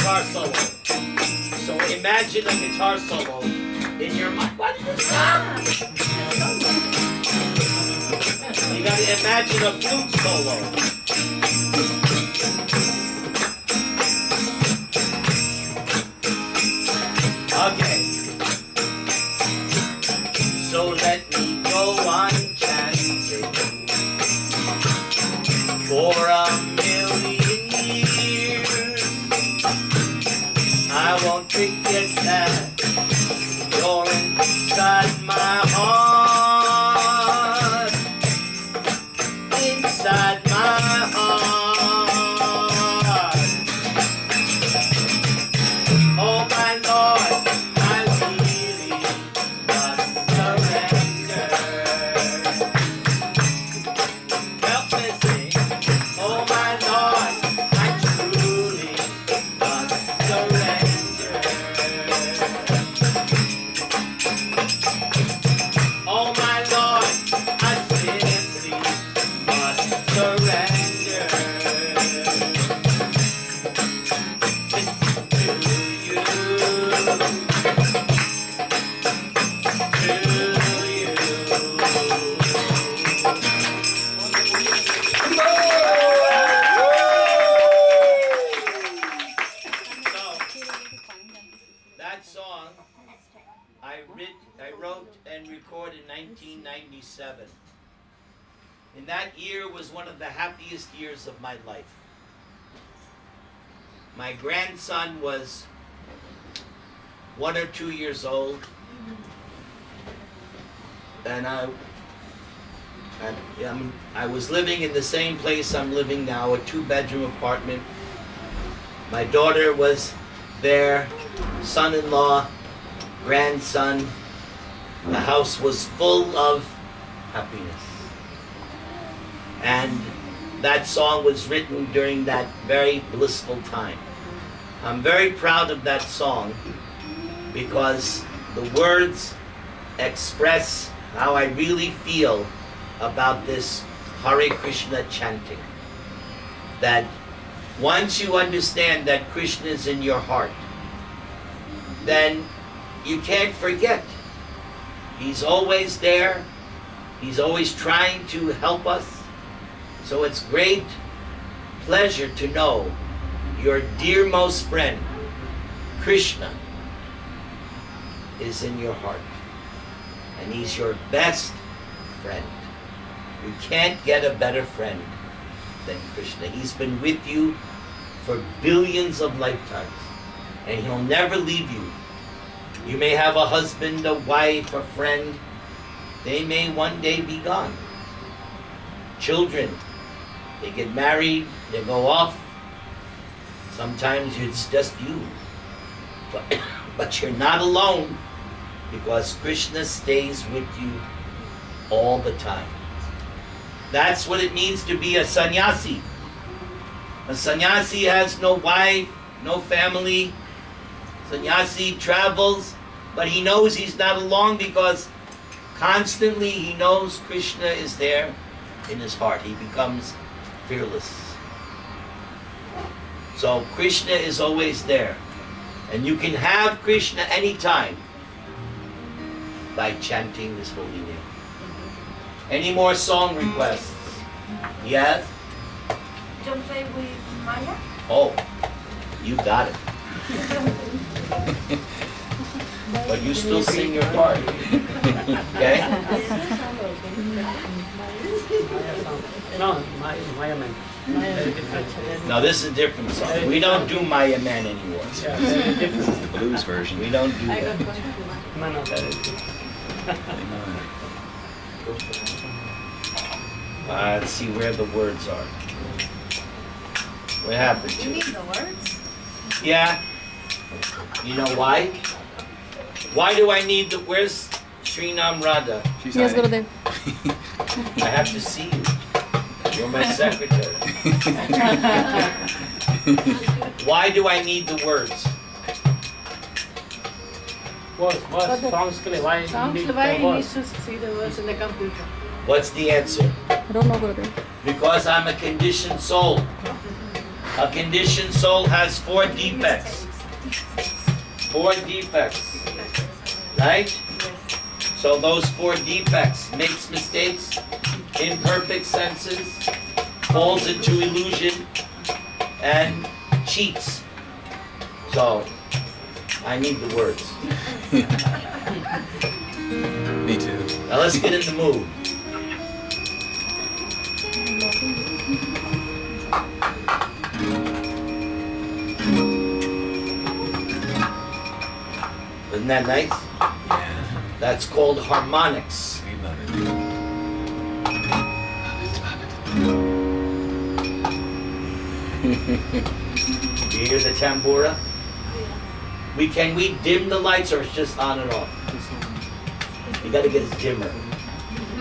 guitar solo. So imagine a guitar solo in your mind. What is that? You gotta imagine a flute solo. Okay. So let me go on chanting for a million years. I won't forget that you're inside my heart. Inside my heart. Oh my Lord, I really must surrender. Help me sing. Oh my Lord, I truly must surrender. Oh my Lord, I simply must surrender to you. That song I wrote and recorded in 1997. And that year was one of the happiest years of my life. My grandson was 1 or 2 years old, and I was living in the same place I'm living now, a 2-bedroom apartment. My daughter was there, son-in-law, grandson. The house was full of happiness. And that song was written during that very blissful time. I'm very proud of that song because the words express how I really feel about this Hare Krishna chanting. That once you understand that Krishna is in your heart, then you can't forget. He's always there. He's always trying to help us. So it's great pleasure to know your dearmost friend, Krishna, is in your heart. And he's your best friend. You can't get a better friend than Krishna. He's been with you for billions of lifetimes. And he'll never leave you. You may have a husband, a wife, a friend. They may one day be gone. Children, they get married, they go off. Sometimes it's just you. But you're not alone because Krishna stays with you all the time. That's what it means to be a sannyasi. A sannyasi has no wife, no family. Sannyasi travels, but he knows he's not alone because constantly he knows Krishna is there in his heart. He becomes fearless. So Krishna is always there. And you can have Krishna anytime by chanting this holy name. Any more song requests? Yes? Don't play with Maya? Oh, you got it. But you still sing your part. Okay? No, Maya Man. Now this is a different song. We don't do Maya Man anymore. This is the blues version. We don't do that. No, that is Let's see where the words are. What happened to You it? need the words? Yeah. You know why? Why do I need the... Where's Srinam Radha? She's Yes, hiding. Gurudev. I have to see you. You're my secretary. Why do I need the words? Songs के लिए why Songs, need why the you need words? to see the words in the computer? What's the answer? I don't know, Gurudev. Because I'm a conditioned soul. A conditioned soul has 4 defects. 4 defects. Right? So those 4 defects: makes mistakes, imperfect senses, falls into illusion, and cheats. So, I need the words. Me too. Now let's get in the mood. Isn't that nice? Yeah. That's called harmonics. We love it. Do you hear the tambura? Can we dim the lights, or it's just on and off? You gotta get it dimmer.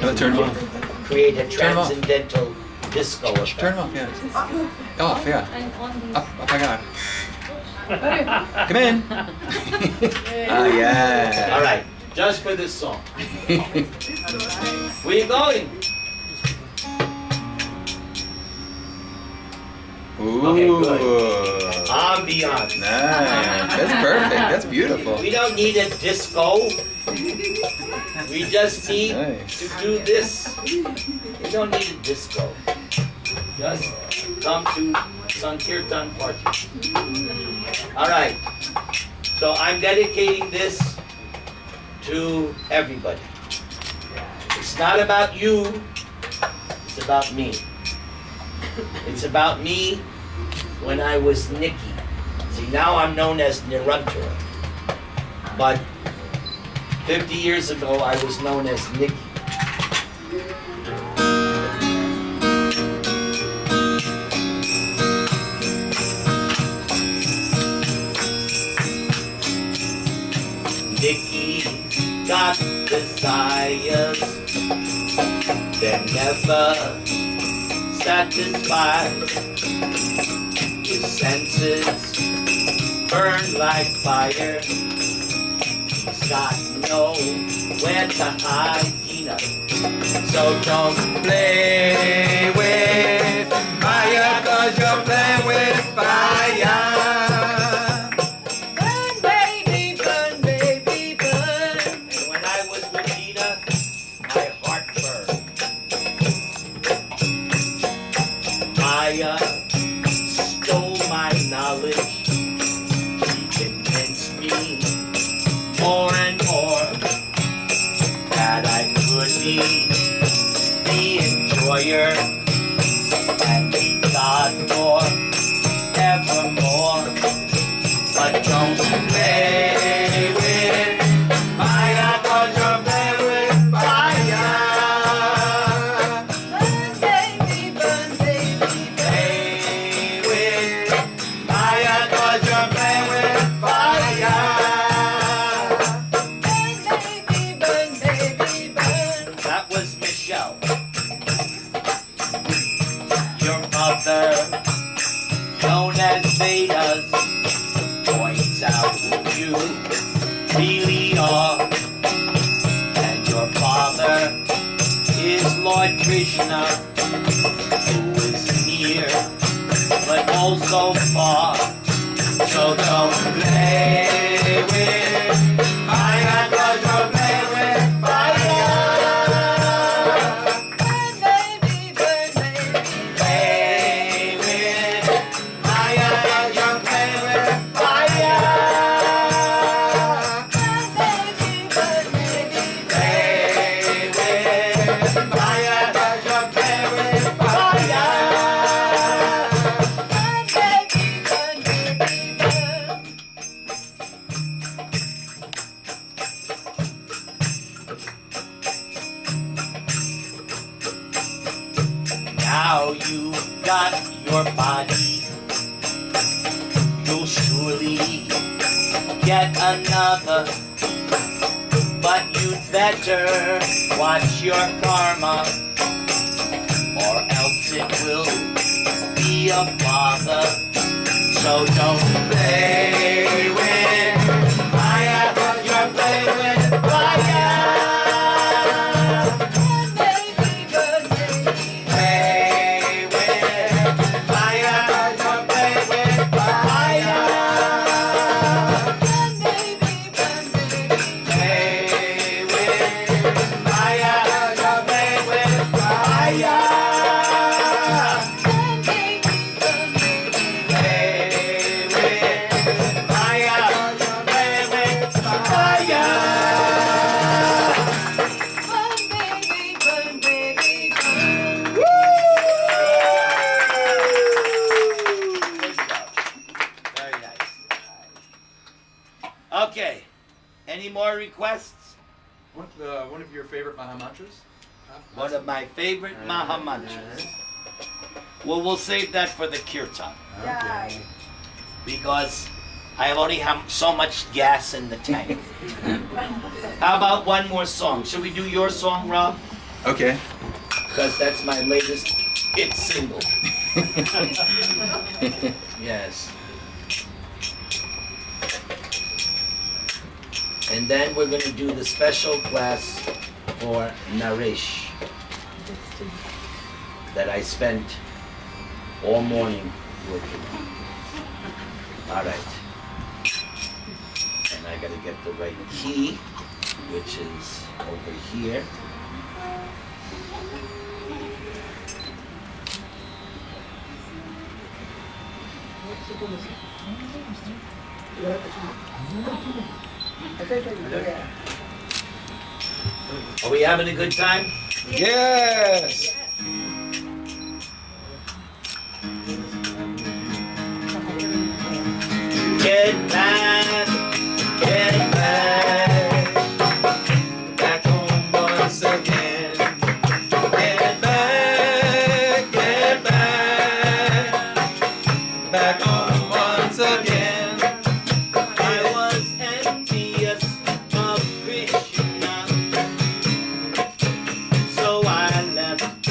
No, turn them off. Create a Turn 'em off. transcendental disco effect. Turn them off, yeah. Off, yeah. And on this. Up, I got Come in. Oh, yeah. All right, just for this song. Where you going? Ooh. Okay, good. Ambiance. Nice. That's perfect. That's beautiful. We don't need a disco. We just need Nice. to do this. We don't need a disco. Just come to Sankirtan party. All right. So I'm dedicating this to everybody. It's not about you. It's about me. It's about me when I was Nikki. See, now I'm known as Nirantara. But 50 years ago, I was known as Nikki. Nikki's got desires, they're never satisfied. His senses burn like fire. He's got nowhere to hide, Tina. So don't play with fire, 'cause you're playing with fire. Burn, baby, burn, baby, burn. And when I was with Tina, my heart burned. Maya stole my knowledge. She convinced me more and more that I could be the enjoyer and be God forevermore. But don't play with fire, 'cause you're playing with fire. Burn, baby, burn, baby, Play with fire, 'cause you're playing with fire. burn, baby, burn, baby, burn. That was Michelle. Your mother, known as Vedas, points out who you really are. And your father is Lord Krishna, who is near but also far. So don't play with fire, 'cause you're playing with fire. Burn, baby, burn, baby, Play with fire, 'cause you're playing with fire. burn, baby, burn, baby, Play with fire, 'cause you're playing with fire. burn, baby, burn, baby, burn. Now you've got your body, you'll surely get another. But you'd better watch your karma, or else it will be a bother. So don't play with fire, 'cause you're playing with fire. Burn, baby, burn, baby, Play with fire, 'cause you're playing One of your favorite Maha mantras? One of my favorite Maha mantras. Well, we'll save that for the kirtan. Yeah. Because I only have so much gas in the tank. How about one more song? Should we do your song, Rob? Okay. Because that's my latest hit single. Yes. And then we're going to do the special class for Naresh that I spent all morning working on. All right. And I got to get the right key, which is over here. Are we having a good time? Yes! Get back, back home once again. Get back home once again. I was envious of Krishna, so I left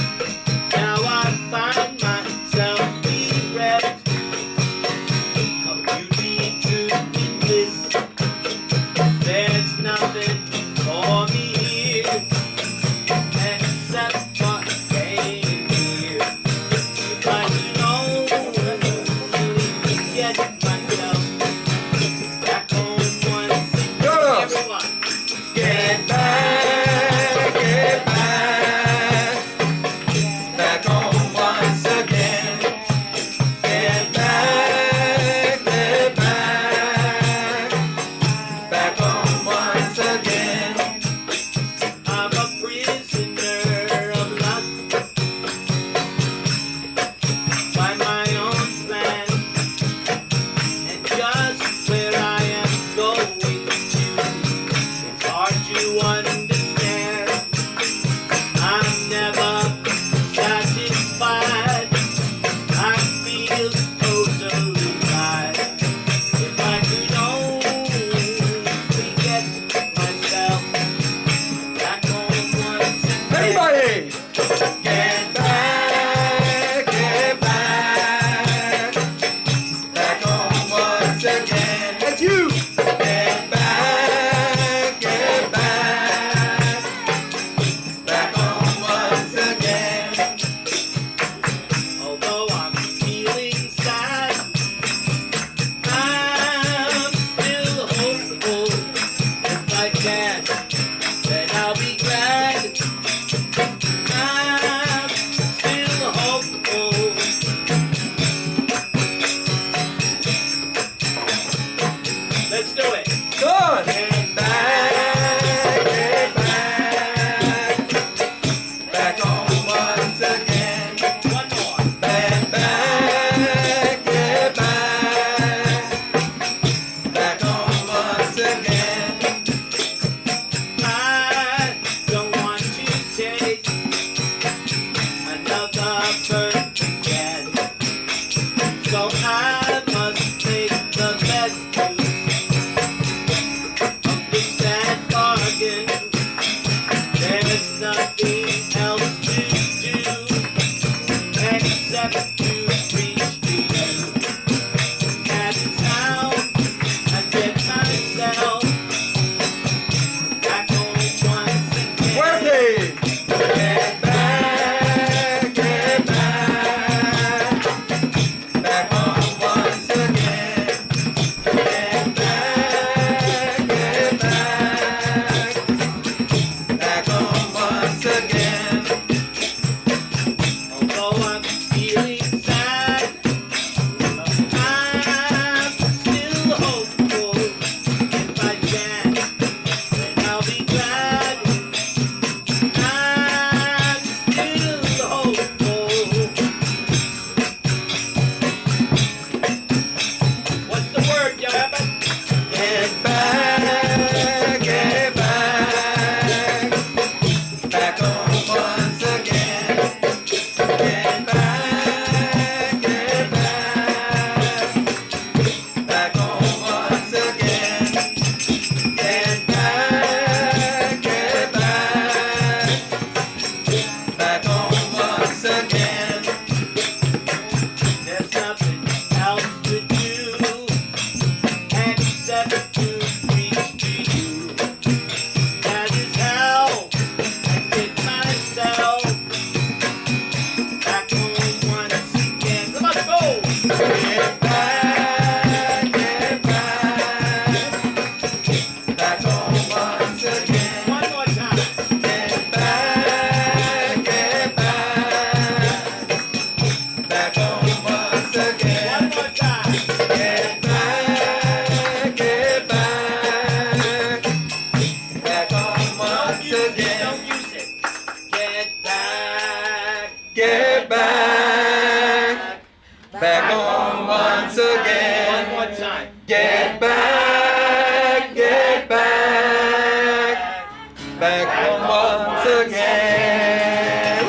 once again.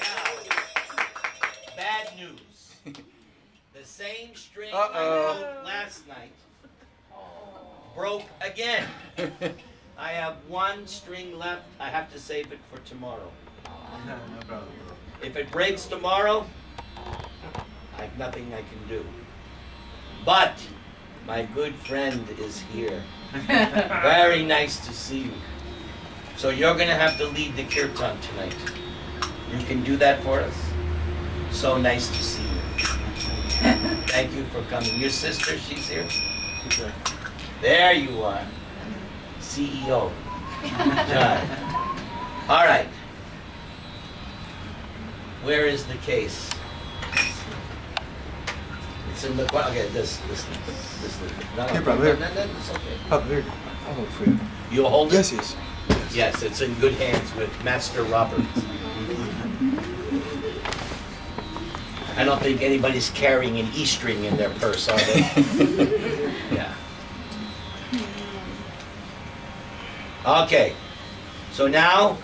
Now, bad news. The same string I Uh-oh. broke last night broke again. I have one string left. I have to save it for tomorrow. No problem. If it breaks tomorrow, I have nothing I can do. But my good friend is here. Very nice to see you. So you're going to have to lead the kirtan tonight. You can do that for us? So nice to see you. Thank you for coming. Your sister, she's here? There you are. CEO. John. All right. Where is the case? It's in the okay. This. No, Here, brother. No, it's okay. Oh, there. I'll hold for you. You'll hold it. Yes, yes. Yes, it's in good hands with Master Robert. I don't think anybody's carrying an E string in their purse, are they? Yeah. Okay. So now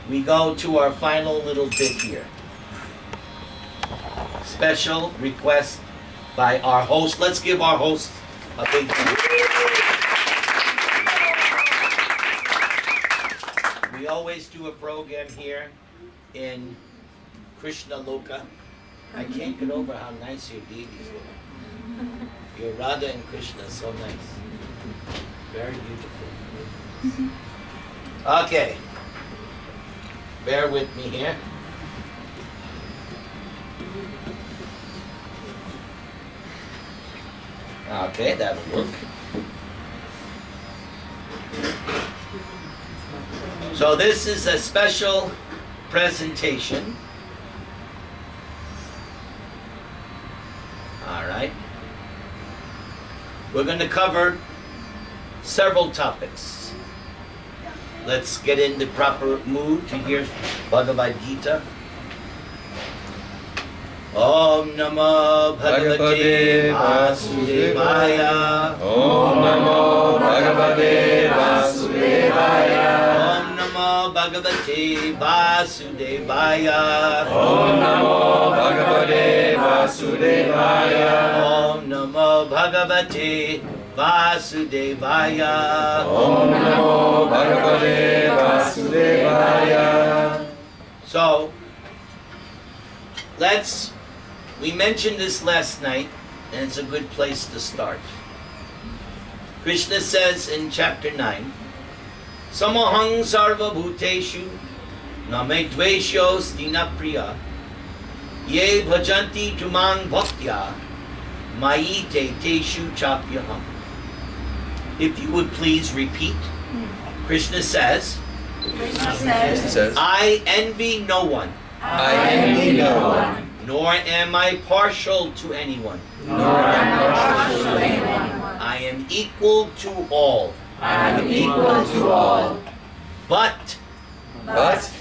we go to our final little bit here. Special request by our host. Let's give our host a big hand. We always do a program here in Krishna Loka. I can't get over how nice your deities look. Your Radha and Krishna, so nice. Very beautiful. Okay. Bear with me here. Okay, that'll work. So this is a special presentation. All right. We're going to cover several topics. Let's get in the proper mood to hear Bhagavad Gita. Om Namo Bhagavate Vasudevaya. Om Namo Bhagavate Vasudevaya. Om Namo Bhagavate Vasudevaya. Om Namo Bhagavate Vasudevaya. Om Namo Bhagavate Vasudevaya. Om Namo Bhagavate Vasudevaya. So, we mentioned this last night, and it's a good place to start. Krishna says in chapter 9, Samahang sarva bhuteshu name dveshyo stina priya ye bhajanti tumang bhaktya mayi te teshu chapyaham. If you would please repeat. Krishna says, Krishna Krishna says, says, I envy no one, I envy no one, nor am I partial to anyone. nor am I partial to anyone. I am equal to all. I am equal to all. But But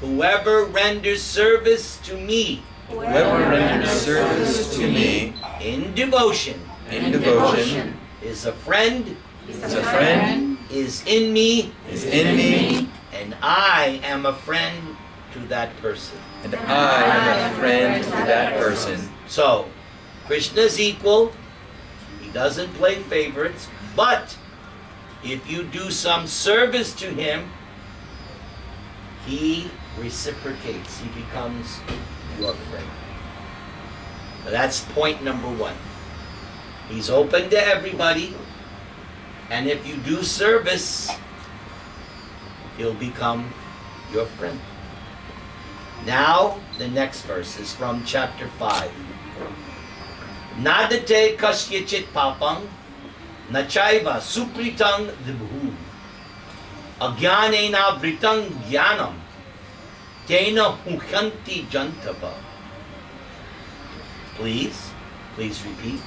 whoever renders service to me whoever renders service to me in devotion in devotion is a friend, is a friend, is in me, is in me, and I am a friend to that person. and I am a friend to that person. So, Krishna's equal. He doesn't play favorites. But if you do some service to him, he reciprocates. He becomes your friend. Now that's point number one. He's open to everybody. And if you do service, he'll become your friend. Now, the next verse is from chapter 5. Nadate kasyachit papang nachaiva supritang dibhu agyanena vritang jnanam tena hukhanti jantava. Please repeat.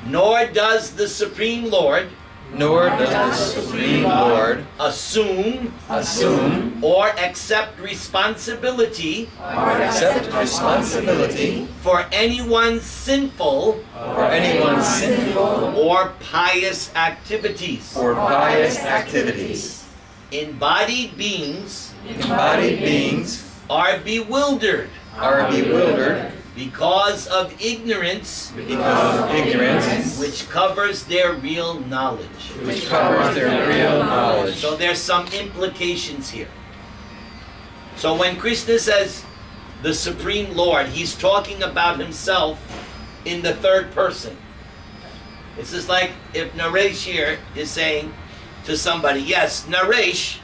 Nor does the Supreme Lord nor does the Supreme Lord assume assume or accept responsibility or accept responsibility for anyone's sinful for anyone's sinful or pious activities. or pious activities. Embodied beings Embodied beings are bewildered are bewildered because of ignorance because of ignorance, which covers their real knowledge. which covers their real knowledge. So there's some implications here. So when Krishna says the Supreme Lord, he's talking about himself in the third person. It's just like if Naresh here is saying to somebody, yes, Naresh,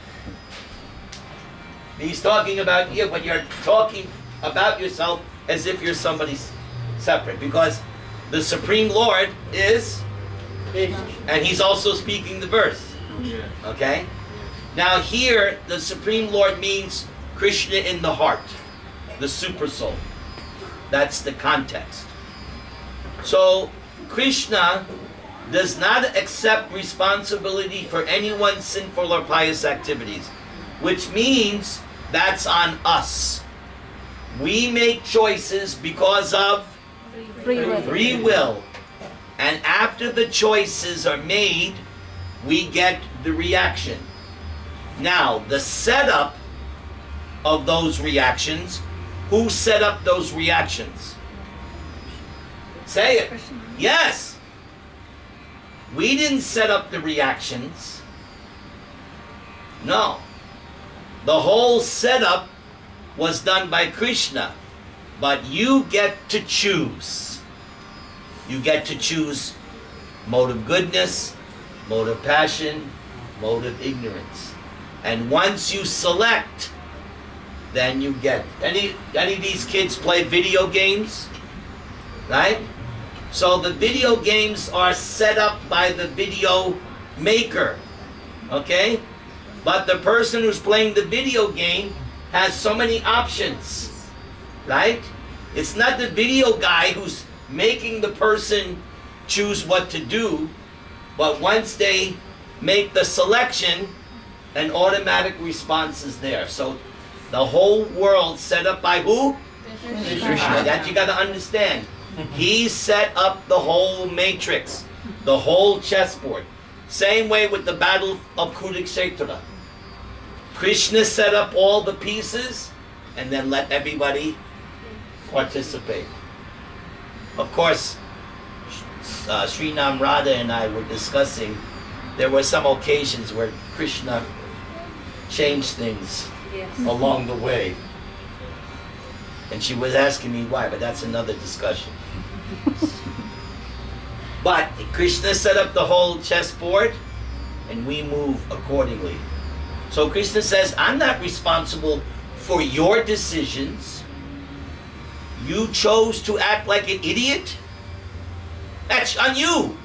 he's talking about you, but you're talking about yourself as if you're somebody separate, because the Supreme Lord is, and he's also speaking the verse. Okay? Now here, the Supreme Lord means Krishna in the heart, the super soul. That's the context. So Krishna does not accept responsibility for anyone's sinful or pious activities, which means that's on us. We make choices because of free will. And after the choices are made, we get the reaction. Now, the setup of those reactions, who set up those reactions? Say it. Yes. We didn't set up the reactions. No. The whole setup was done by Krishna, but you get to choose. You get to choose mode of goodness, mode of passion, mode of ignorance. And once you select, then you get. Any of these kids play video games? Right? So the video games are set up by the video maker. Okay? But the person who's playing the video game has so many options, right? It's not the video guy who's making the person choose what to do, but once they make the selection, an automatic response is there. So the whole world set up by who? Krishna. That you got to understand. He set up the whole matrix, the whole chessboard. Same way with the battle of Kurukshetra. Krishna set up all the pieces and then let everybody participate. Of course, Srinam Radha and I were discussing, there were some occasions where Krishna changed things along the way. And she was asking me why, but that's another discussion. But Krishna set up the whole chessboard and we move accordingly. So Krishna says, I'm not responsible for your decisions. You chose to act like an idiot. That's on you.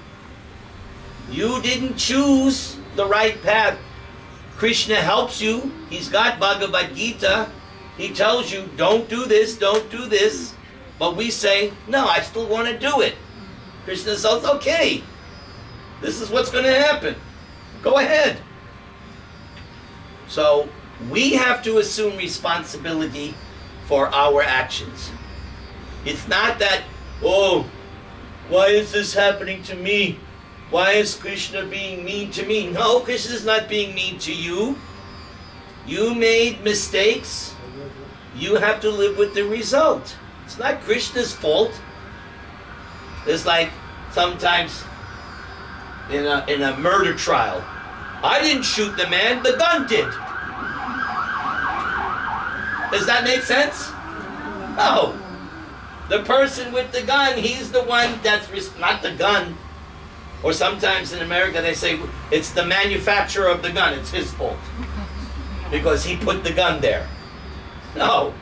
You didn't choose the right path. Krishna helps you. He's got Bhagavad Gita. He tells you, don't do this, don't do this. But we say, no, I still want to do it. Krishna says, okay, this is what's going to happen. Go ahead. So we have to assume responsibility for our actions. It's not that, oh, why is this happening to me? Why is Krishna being mean to me? No, Krishna is not being mean to you. You made mistakes. You have to live with the result. It's not Krishna's fault. It's like sometimes in a murder trial, I didn't shoot the man, the gun did. Does that make sense? No. The person with the gun, he's the one that's not the gun. Or sometimes in America they say it's the manufacturer of the gun, it's his fault. Because he put the gun there. No.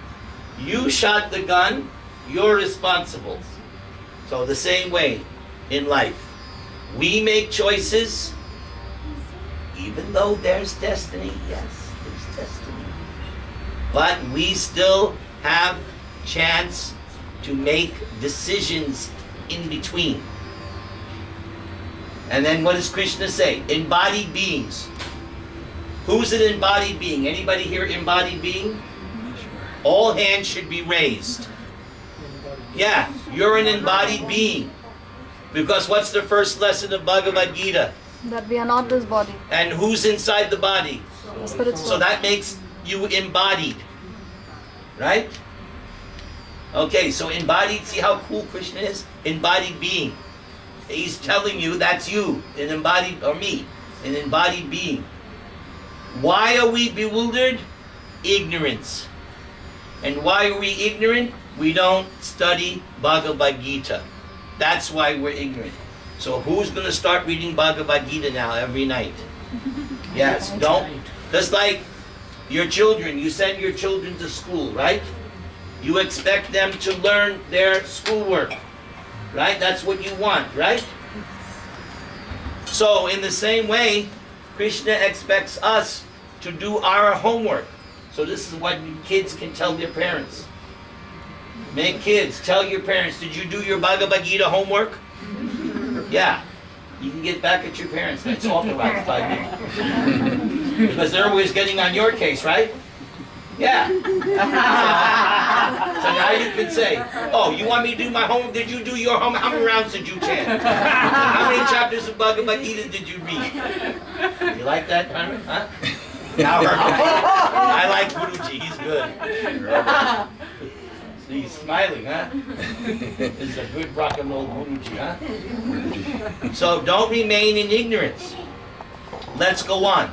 You shot the gun, you're responsible. So the same way in life. We make choices, even though there's destiny. Yes, there's destiny. But we still have chance to make decisions in between. And then what does Krishna say? Embodied beings. Who's an embodied being? Anybody here embodied being? All hands should be raised. Yeah, you're an embodied being. Because what's the first lesson of Bhagavad Gita? That we are not this body. And who's inside the body? The spirit So soul. that makes you embodied. Right? Okay, so embodied, see how cool Krishna is? Embodied being. He's telling you that's you, an embodied, or me, an embodied being. Why are we bewildered? Ignorance. And why are we ignorant? We don't study Bhagavad Gita. That's why we're ignorant. So who's going to start reading Bhagavad Gita now every night? Yes, don't. Just like your children, you send your children to school, right? You expect them to learn their schoolwork, right? That's what you want, right? So in the same way, Krishna expects us to do our homework. So this is what kids can tell their parents. Make kids, tell your parents, did you do your Bhagavad Gita homework? Yeah. You can get back at your parents. That's authorized by me. Because they're always getting on your case, right? Yeah. So now you can say, oh, you want me to do my homework? Did you do your homework? How many rounds did you chant? How many chapters of Bhagavad Gita did you read? You like that, huh? Now I like Guruji, he's good. He's smiling, huh? This is a good rock and roll Guruji, huh? So don't remain in ignorance. Let's go on.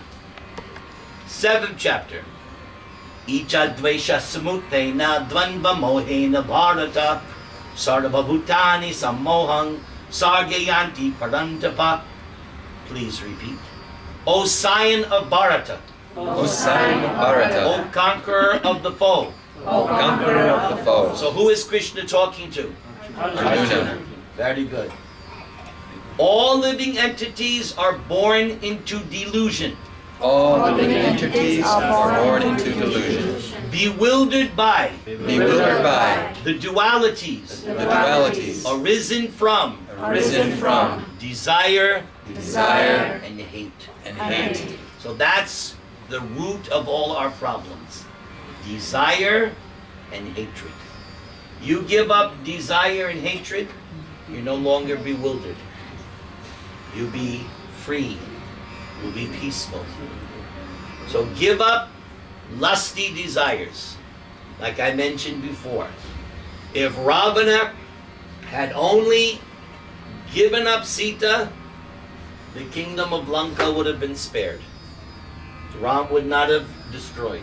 7th chapter. Icha dvesha samutena dvanva mohena bharata sarva bhutani sammohang sargayanti parantapa. Please repeat. O scion of Bharata. O scion of Bharata. O conqueror of the foe. O conqueror of the foe. So who is Krishna talking to? Arjuna. Very good. All living entities are born into delusion. All living entities are born into delusion. Bewildered by Bewildered by the dualities the dualities arisen from desire desire and hate. and hate. So that's the root of all our problems. Desire and hatred. You give up desire and hatred, you're no longer bewildered. You'll be free. You'll be peaceful. So give up lusty desires. Like I mentioned before. If Ravana had only given up Sita, the kingdom of Lanka would have been spared. Ram would not have destroyed.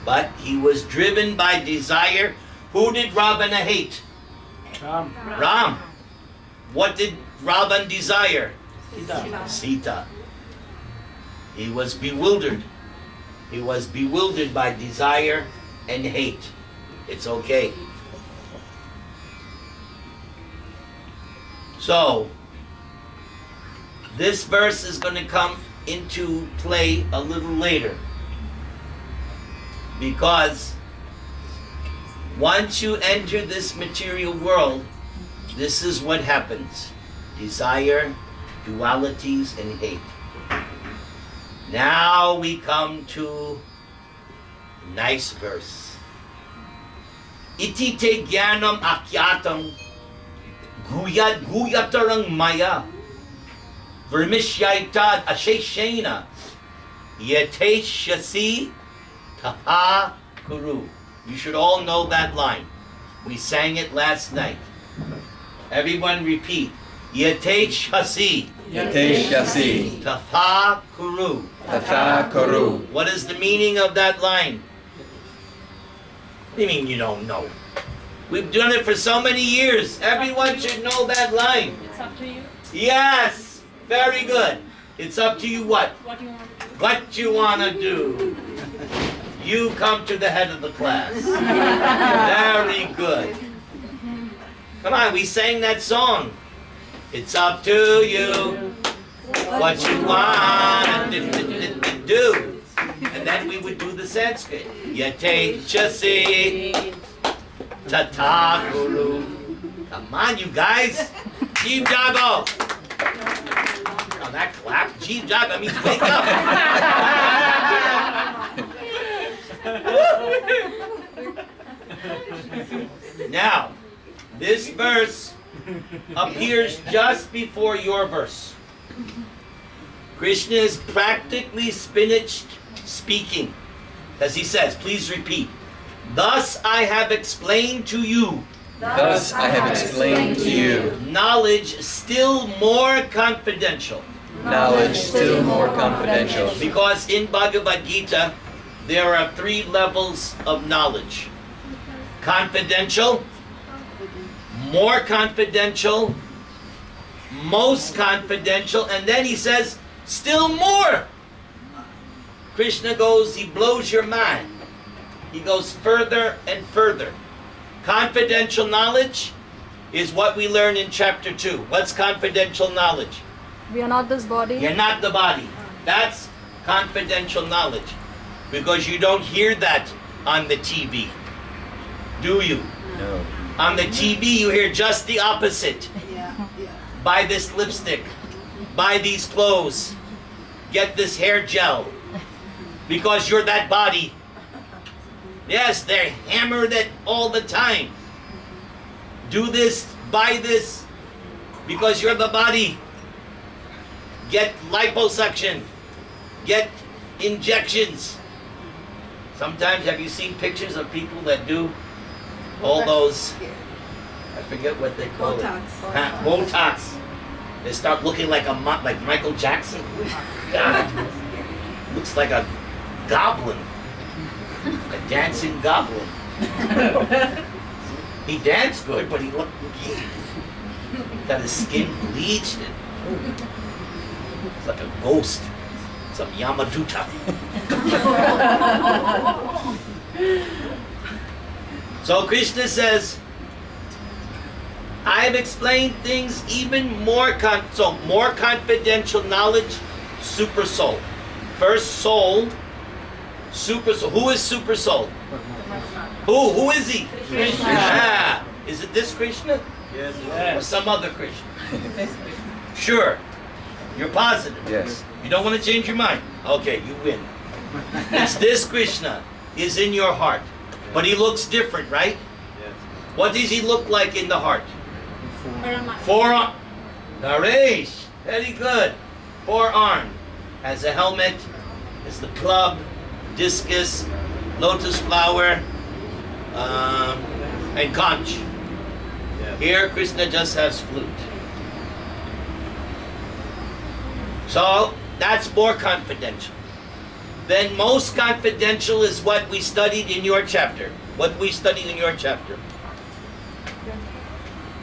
But he was driven by desire. Who did Ravana hate? Ram. What did Ravan desire? Sita. He was bewildered. He was bewildered by desire and hate. It's okay. So, this verse is going to come into play a little later. Because once you enter this material world, this is what happens. Desire, dualities, and hate. Now we come to a nice verse. Iti te jnanam akyatam guyatarang maya vermishyaitad asheshena yeteshasi taha kuru. You should all know that line. We sang it last night. Everyone repeat. Yeteshasi Yateshasi taha kuru. Tatha Kuru. What is the meaning of that line? What do you mean you don't know? We've done it for so many years. Everyone should know that line. It's up to you. Yes! Very good. It's up to you what? What you want to do. What you want to do. You come to the head of the class. Very good. Come on, we sang that song. It's up to you. What you want to do. And then we would do the Sanskrit. Yatechasi tatakuru. Come on, you guys. Team Jago. Now that clap, gee, Jack, that means wake up. Now, this verse appears just before your verse. Krishna is practically finished speaking, as he says, please repeat. Thus I have explained to you Thus I have explained to you knowledge still more confidential. knowledge still more confidential. Because in Bhagavad Gita, there are 3 levels of knowledge. Confidential, more confidential, most confidential, and then he says, still more. Krishna goes, he blows your mind. He goes further and further. Confidential knowledge is what we learn in chapter 2. What's confidential knowledge? We are not this body. You're not the body. That's confidential knowledge. Because you don't hear that on the TV. Do you? No. On the TV, you hear just the opposite. Buy this lipstick. Buy these clothes. Get this hair gel. Because you're that body. Yes, they hammer that all the time. Do this, buy this, because you're the body. Get liposuction. Get injections. Sometimes, have you seen pictures of people that do all those, I forget what they call Botox. it. Botox. They start looking like like Michael Jackson. God. Looks like a goblin. A dancing goblin. He danced good, but he looked, got his skin bleached. It's like a ghost. Some Yamaduta. So Krishna says, I've explained things even more, more confidential knowledge, super soul. First soul, super soul. Who is super soul? Who is he? Krishna. Ah, is it this Krishna? Yes. Or some other Krishna? Sure. You're positive. Yes. You don't want to change your mind? Okay, you win. It's this Krishna is in your heart. But he looks different, right? Yes. What does he look like in the heart? Forearm. Naresh. Very good. Forearm. Has a helmet. Has the club, discus, lotus flower, and conch. Yeah. Here, Krishna just has flute. So, that's more confidential. Then most confidential is what we studied in your chapter. What we studied in your chapter.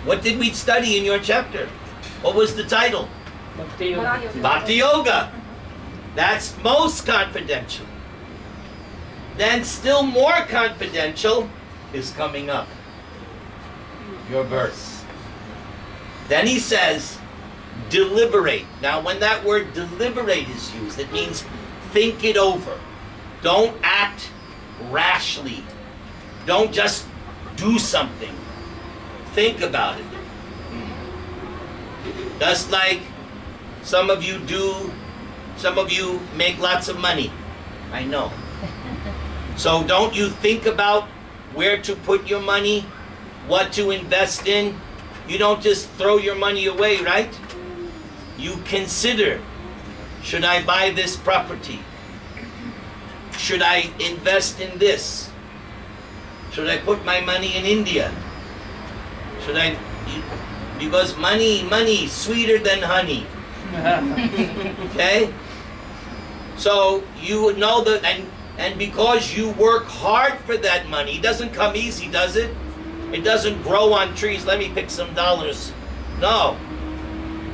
What did we study in your chapter? What was the title? Bhakti Yoga. Bhakti Yoga. That's most confidential. Then still more confidential is coming up. Your verse. Then he says, deliberate. Now when that word deliberate is used, it means think it over. Don't act rashly. Don't just do something. Think about it. Just like some of you make lots of money. I know. So don't you think about where to put your money, what to invest in. You don't just throw your money away, right? You consider, should I buy this property? Should I invest in this? Should I put my money in India? Should I, because money, sweeter than honey. Okay? So you know that, and because you work hard for that money, it doesn't come easy, does it? It doesn't grow on trees, let me pick some dollars. No.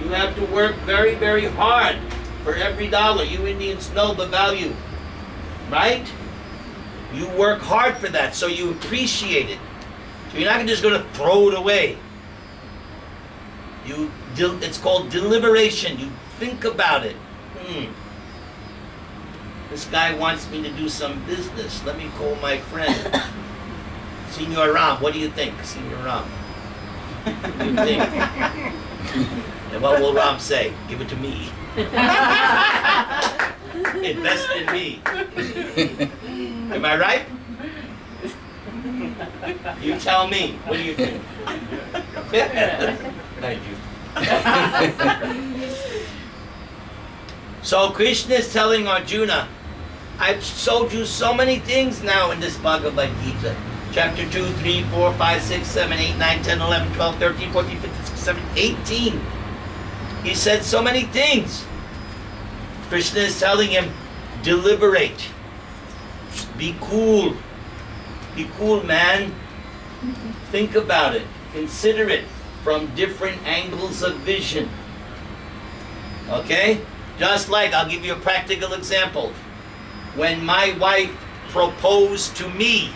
You have to work very, very hard for every dollar. You Indians know the value, right? You work hard for that, so you appreciate it. So you're not just going to throw it away. It's called deliberation. You think about it. This guy wants me to do some business. Let me call my friend. Senor Ram, what do you think, Senor Ram? What do you think? And what will Ram say? Give it to me. Invest in me. Am I right? You tell me. What do you think? Thank you. So Krishna is telling Arjuna, I've showed you so many things now in this Bhagavad Gita. Chapter 2, 3, 4, 5, 6, 7, 8, 9, 10, 11, 12, 13, 14, 15, 16, 17, 18. He said so many things. Krishna is telling him, deliberate. Be cool. Be cool, man. Think about it. Consider it from different angles of vision. Okay? Just like, I'll give you a practical example. When my wife proposed to me,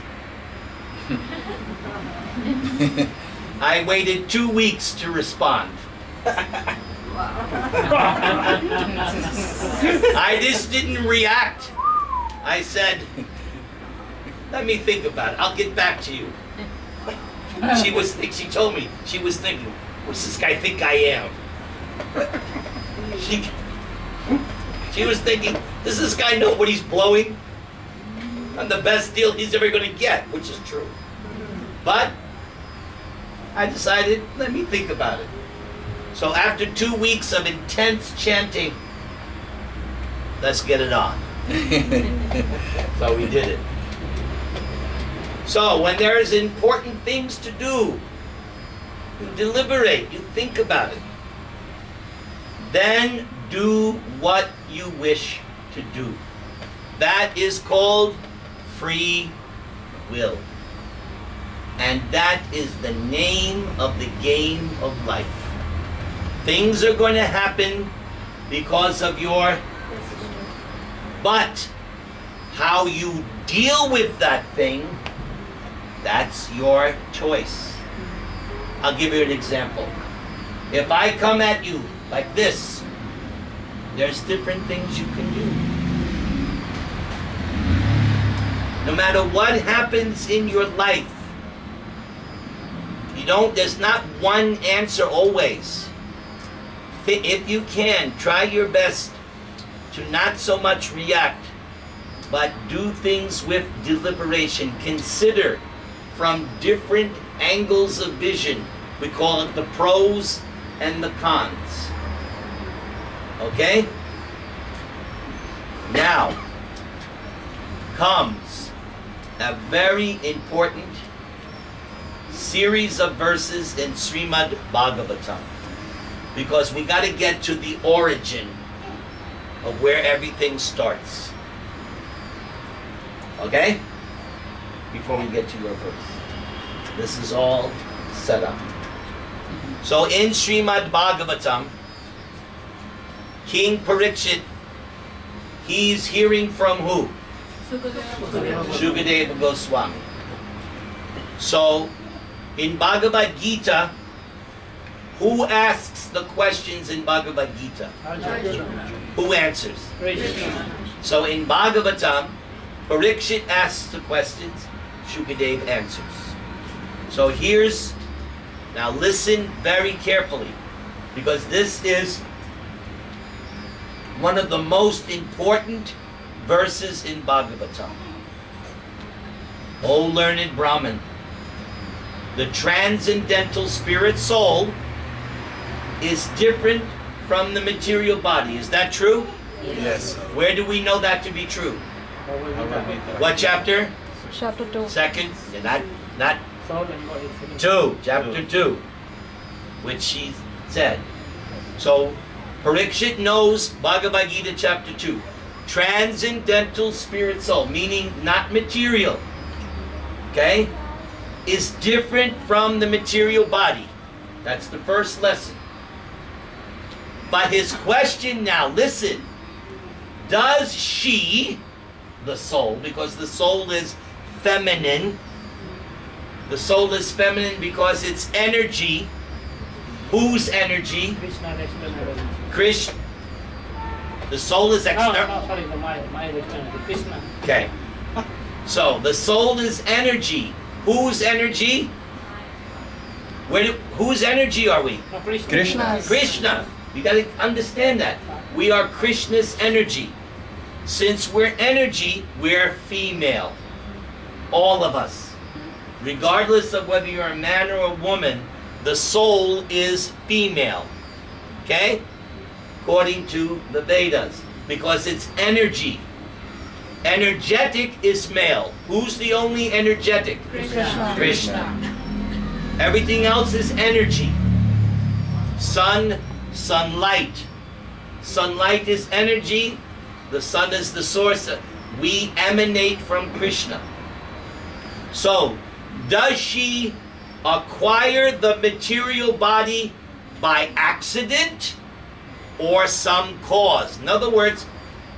I waited 2 weeks to respond. I just didn't react. I said, let me think about it. I'll get back to you. She told me, she was thinking, what does this guy think I am? She was thinking, does this guy know what he's blowing? I'm the best deal he's ever going to get, which is true. But I decided, let me think about it. So after 2 weeks of intense chanting, let's get it on. So we did it. So when there is important things to do, you deliberate, you think about it. Then do what you wish to do. That is called free will. And that is the name of the game of life. Things are going to happen because of your... But how you deal with that thing, that's your choice. I'll give you an example. If I come at you like this, there's different things you can do. No matter what happens in your life, there's not one answer always. If you can, try your best to not so much react, but do things with deliberation. Consider from different angles of vision. We call it the pros and the cons. Okay? Now comes a very important series of verses in Srimad Bhagavatam, because we got to get to the origin of where everything starts. Okay? Before we get to your verse. This is all set up. So in Srimad Bhagavatam, King Parikshit, he's hearing from who? Shukadeva Goswami. So in Bhagavad Gita, who asks the questions in Bhagavad Gita? Who answers? So in Bhagavatam, Parikshit asks the questions, Shukadeva answers. So now listen very carefully, because this is one of the most important verses in Bhagavatam. O learned Brahmin, the transcendental spirit soul is different from the material body. Is that true? Yes. Where do we know that to be true? What chapter? Chapter 2. Second? Not Soul and body. 2, chapter 2, which she said. So Parikshit knows Bhagavad Gita chapter 2. Transcendental spirit soul, meaning not material, okay, is different from the material body. That's the first lesson. But his question now, listen, does she, the soul, because the soul is feminine, the soul is feminine because it's energy. Whose energy? Krishna external. Krishna. The soul is external. No, sorry, my external. Krishna. Okay. So the soul is energy. Whose energy? Whose energy are we? No, Krishna. Krishna. Krishna. You got to understand that. We are Krishna's energy. Since we're energy, we're female. All of us. Regardless of whether you're a man or a woman, the soul is female. Okay? According to the Vedas. Because it's energy. Energetic is male. Who's the only energetic? Krishna. Krishna. Everything else is energy. Sun, sunlight. Sunlight is energy. The sun is the source. We emanate from Krishna. So, does she acquire the material body by accident or some cause? In other words,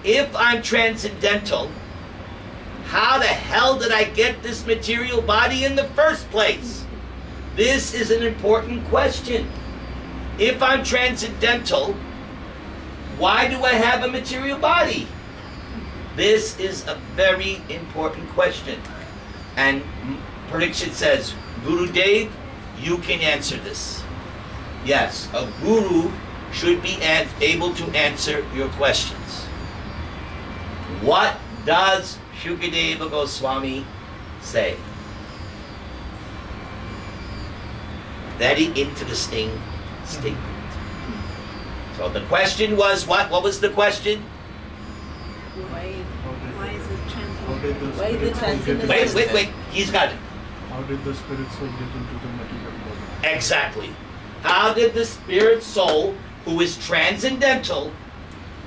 if I'm transcendental, how the hell did I get this material body in the first place? This is an important question. If I'm transcendental, why do I have a material body? This is a very important question. And Parikshit says, Guru Dev, you can answer this. Yes, a guru should be able to answer your questions. What does Shukadeva Goswami say? Very interesting statement. So the question was what? What was the question? Why is it How did the Why the spirit soul get into Wait. He's got it. How did the spirit soul get into the material body? Exactly. How did the spirit soul, who is transcendental,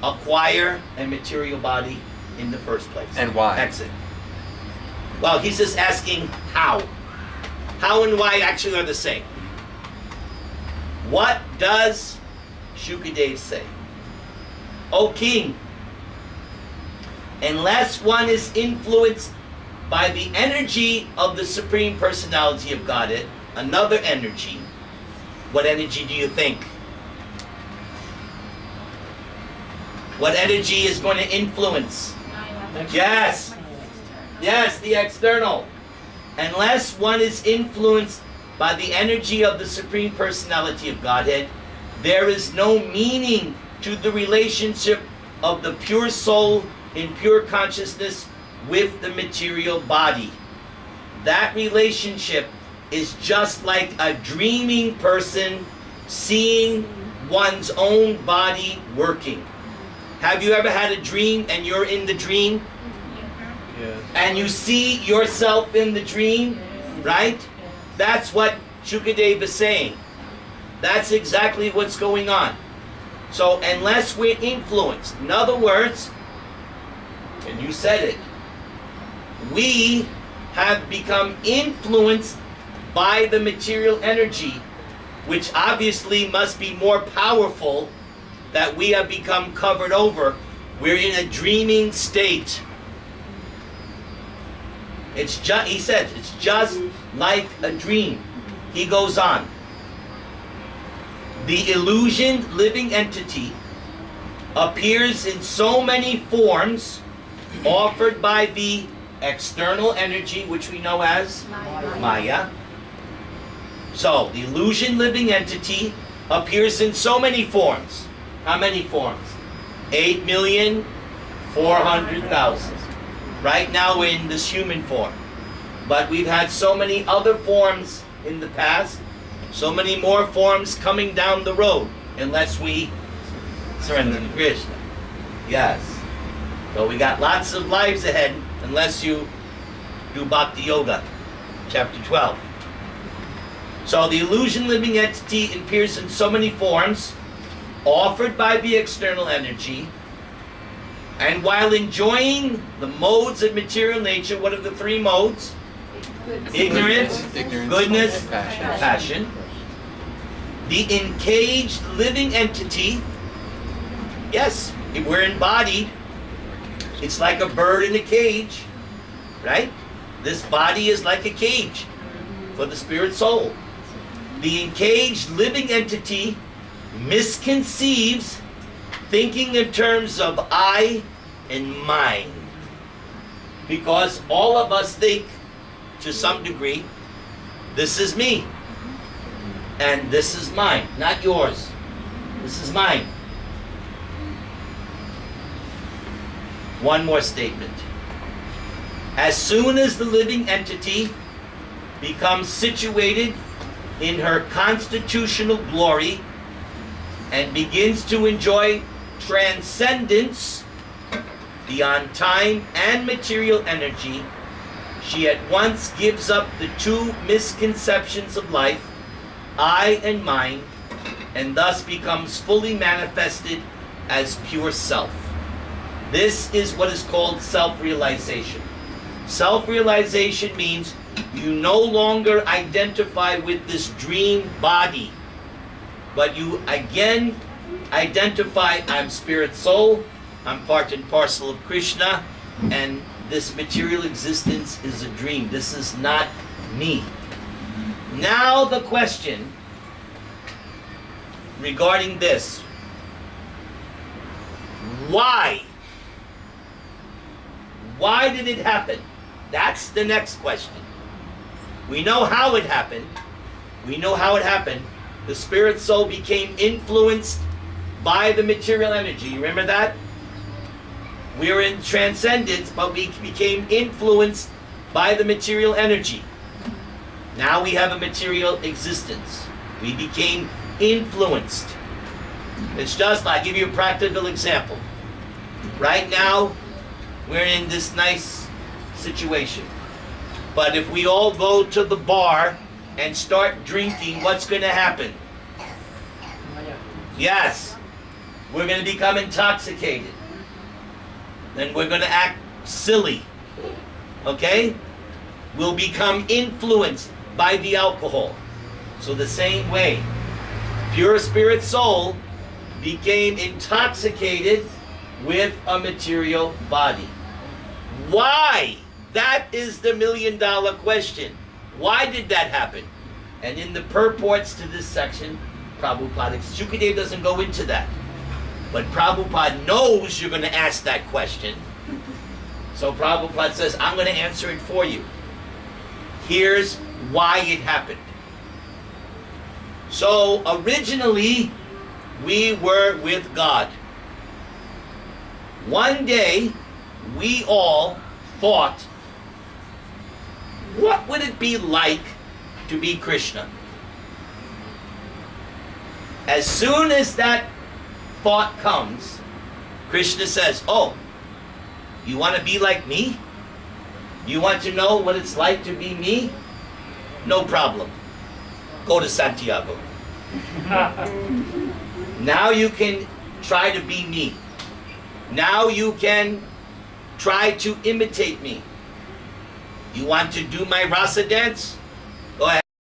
acquire a material body in the first place? And why? That's it. Well, he's just asking how. How and why actually are the same. What does Shukadev say? O king, unless one is influenced by the energy of the Supreme Personality of Godhead, another energy, what energy do you think? What energy is going to influence? Yes. Yes, the external. Unless one is influenced by the energy of the Supreme Personality of Godhead, there is no meaning to the relationship of the pure soul in pure consciousness with the material body. That relationship is just like a dreaming person seeing one's own body working. Have you ever had a dream and you're in the dream? Yes. And you see yourself in the dream, right? That's what Shukadev is saying. That's exactly what's going on. So unless we're influenced, in other words, and you said it, we have become influenced by the material energy, which obviously must be more powerful, that we have become covered over. We're in a dreaming state. It's just, he said, it's just like a dream. He goes on. The illusion living entity appears in so many forms offered by the external energy, which we know as Maya. So, the illusion living entity appears in so many forms. How many forms? 8,400,000. Right now we're in this human form. But we've had so many other forms in the past, so many more forms coming down the road, unless we surrender to Krishna. Yes. So we got lots of lives ahead, unless you do Bhakti Yoga, chapter 12. So the illusion living entity appears in so many forms, offered by the external energy, and while enjoying the modes of material nature, what are the three modes? Ignorance, goodness, passion. The encaged living entity, yes, if we're embodied, it's like a bird in a cage, right? This body is like a cage for the spirit soul. The encaged living entity misconceives, thinking in terms of I and mine. Because all of us think, to some degree, this is me. And this is mine, not yours. This is mine. One more statement. As soon as the living entity becomes situated in her constitutional glory and begins to enjoy transcendence beyond time and material energy, she at once gives up the two misconceptions of life, I and mine, and thus becomes fully manifested as pure self. This is what is called self-realization. Self-realization means you no longer identify with this dream body, but you again identify, I'm spirit soul, I'm part and parcel of Krishna, and this material existence is a dream. This is not me. Now the question regarding this: why? Why did it happen? That's the next question. We know how it happened. We know how it happened. The spirit soul became influenced by the material energy. You remember that? We were in transcendence, but we became influenced by the material energy. Now we have a material existence. We became influenced. It's just like, I'll give you a practical example. Right now, we're in this nice situation. But if we all go to the bar and start drinking, what's going to happen? Yes, we're going to become intoxicated. Then we're going to act silly. Okay? We'll become influenced by the alcohol. So the same way, pure spirit soul became intoxicated with a material body. Why? That is the million-dollar question. Why did that happen? And in the purports to this section, Prabhupada, Shukadeva doesn't go into that. But Prabhupada knows you're going to ask that question. So Prabhupada says, I'm going to answer it for you. Here's why it happened. So originally, we were with God. One day, we all thought, what would it be like to be Krishna? As soon as that thought comes, Krishna says, oh, you want to be like me? You want to know what it's like to be me? No problem. Go to Santiago. Now you can try to be me. Now you can try to imitate me. You want to do my rasa dance?